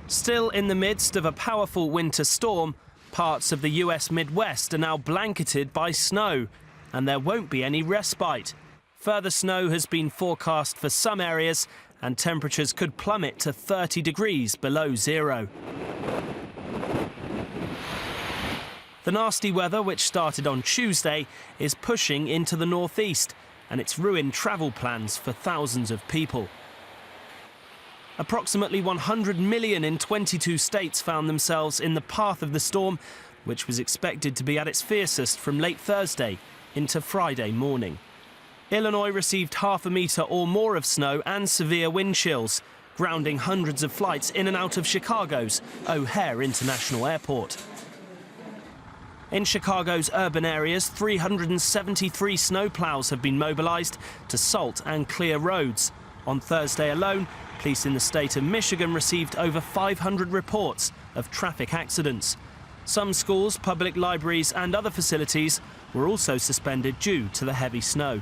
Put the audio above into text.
Still in the midst of a powerful winter storm, parts of the US Midwest are now blanketed by snow, and there won't be any respite. Further snow has been forecast for some areas, and temperatures could plummet to 30 degrees below zero. The nasty weather, which started on Tuesday, is pushing into the northeast, and it's ruined travel plans for thousands of people. Approximately 100 million in 22 states found themselves in the path of the storm, which was expected to be at its fiercest from late Thursday into Friday morning. Illinois received half a metre or more of snow and severe wind chills, grounding hundreds of flights in and out of Chicago's O'Hare International Airport. In Chicago's urban areas, 373 snowplows have been mobilised to salt and clear roads. On Thursday alone, police in the state of Michigan received over 500 reports of traffic accidents. Some schools, public libraries and other facilities were also suspended due to the heavy snow.